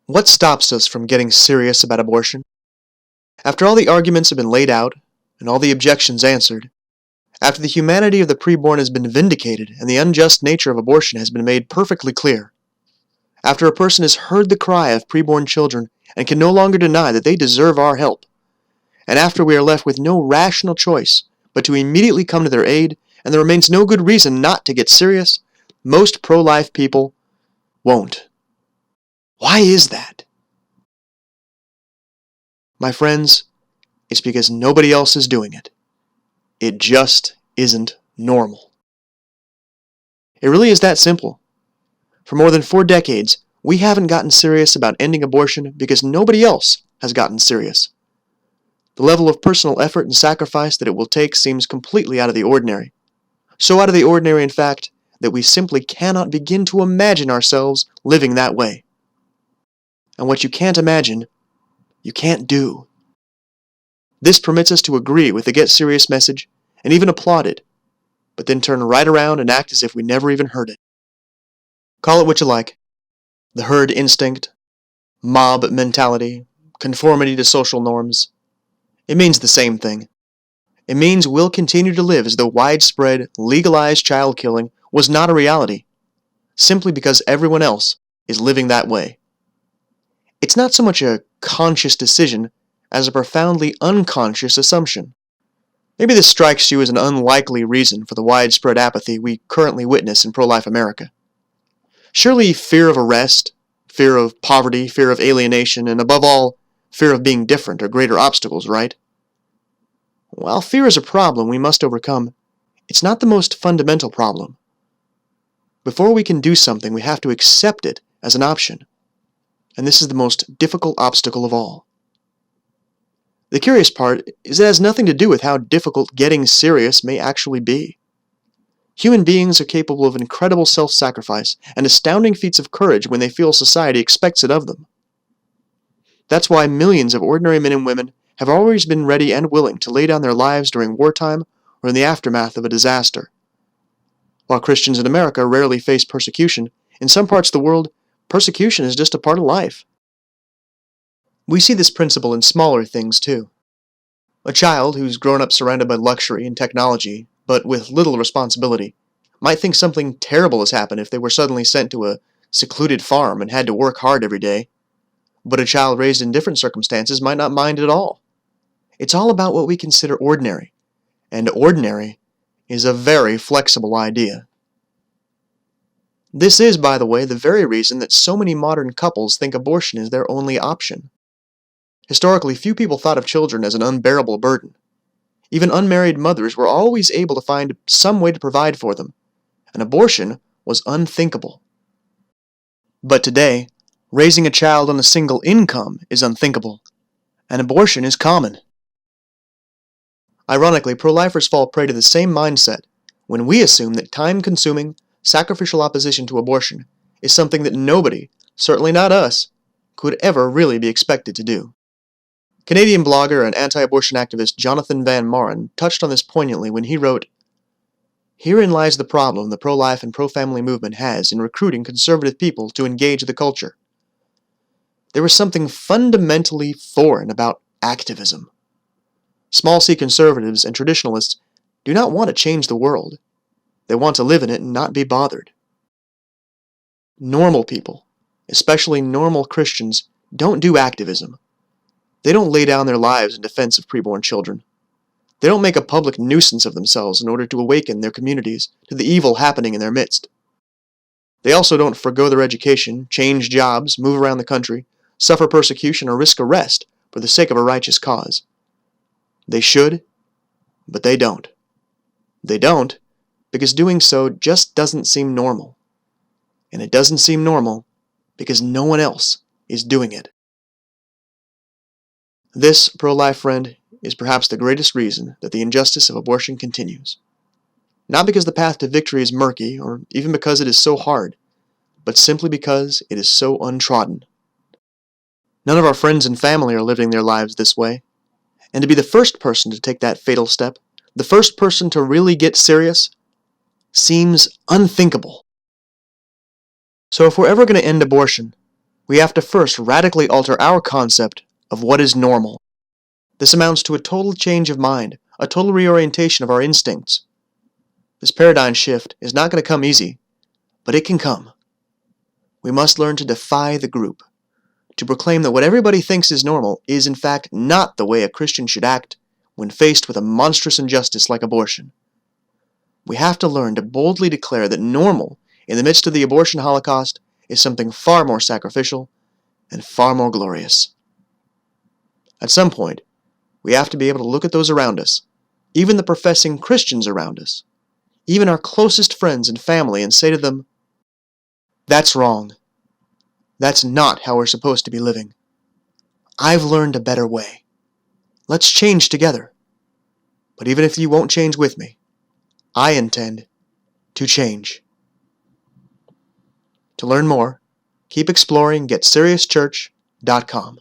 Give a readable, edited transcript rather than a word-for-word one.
What stops us from getting serious about abortion? After all the arguments have been laid out, and all the objections answered, after the humanity of the preborn has been vindicated and the unjust nature of abortion has been made perfectly clear, after a person has heard the cry of preborn children and can no longer deny that they deserve our help, and after we are left with no rational choice but to immediately come to their aid, and there remains no good reason not to get serious, most pro-life people won't. Why is that? My friends, it's because nobody else is doing it. It just isn't normal. It really is that simple. For more than 4 decades, we haven't gotten serious about ending abortion because nobody else has gotten serious. The level of personal effort and sacrifice that it will take seems completely out of the ordinary. So out of the ordinary, in fact, that we simply cannot begin to imagine ourselves living that way. And what you can't imagine, you can't do. This permits us to agree with the Get Serious message and even applaud it, but then turn right around and act as if we never even heard it. Call it what you like. The herd instinct, mob mentality, conformity to social norms. It means the same thing. It means we'll continue to live as though widespread, legalized child killing was not a reality, simply because everyone else is living that way. It's not so much a conscious decision as a profoundly unconscious assumption. Maybe this strikes you as an unlikely reason for the widespread apathy we currently witness in pro-life America. Surely fear of arrest, fear of poverty, fear of alienation, and above all, fear of being different are greater obstacles, right? While fear is a problem we must overcome, it's not the most fundamental problem. Before we can do something, we have to accept it as an option. And this is the most difficult obstacle of all. The curious part is it has nothing to do with how difficult getting serious may actually be. Human beings are capable of incredible self-sacrifice and astounding feats of courage when they feel society expects it of them. That's why millions of ordinary men and women have always been ready and willing to lay down their lives during wartime or in the aftermath of a disaster. While Christians in America rarely face persecution, in some parts of the world, persecution is just a part of life. We see this principle in smaller things too. A child who's grown up surrounded by luxury and technology, but with little responsibility, might think something terrible has happened if they were suddenly sent to a secluded farm and had to work hard every day. But a child raised in different circumstances might not mind at all. It's all about what we consider ordinary, and ordinary is a very flexible idea. This is, by the way, the very reason that so many modern couples think abortion is their only option. Historically, few people thought of children as an unbearable burden. Even unmarried mothers were always able to find some way to provide for them, and abortion was unthinkable. But today, raising a child on a single income is unthinkable, and abortion is common. Ironically, pro-lifers fall prey to the same mindset when we assume that time-consuming, sacrificial opposition to abortion is something that nobody, certainly not us, could ever really be expected to do. Canadian blogger and anti-abortion activist Jonathon Van Maren touched on this poignantly when he wrote, "Herein lies the problem the pro-life and pro-family movement has in recruiting conservative people to engage the culture. There is something fundamentally foreign about activism. Small C conservatives and traditionalists do not want to change the world. They want to live in it and not be bothered. Normal people, especially normal Christians, don't do activism. They don't lay down their lives in defense of preborn children. They don't make a public nuisance of themselves in order to awaken their communities to the evil happening in their midst. They also don't forgo their education, change jobs, move around the country, suffer persecution, or risk arrest for the sake of a righteous cause. They should, but they don't. They don't because doing so just doesn't seem normal. And it doesn't seem normal because no one else is doing it." This, pro-life friend, is perhaps the greatest reason that the injustice of abortion continues. Not because the path to victory is murky, or even because it is so hard, but simply because it is so untrodden. None of our friends and family are living their lives this way, and to be the first person to take that fatal step, the first person to really get serious, seems unthinkable. So if we're ever going to end abortion, We have to first radically alter our concept of what is normal. This amounts to a total change of mind, a total reorientation of our instincts. This paradigm shift is not going to come easy, but it can come. We must learn to defy the group, to proclaim that what everybody thinks is normal is in fact not the way a Christian should act when faced with a monstrous injustice like abortion. We have to learn to boldly declare that normal, in the midst of the abortion holocaust, is something far more sacrificial and far more glorious. At some point, we have to be able to look at those around us, even the professing Christians around us, even our closest friends and family, and say to them, "That's wrong. That's not how we're supposed to be living. I've learned a better way. Let's change together. But even if you won't change with me, I intend to change." To learn more, keep exploring GetSeriousChurch.com.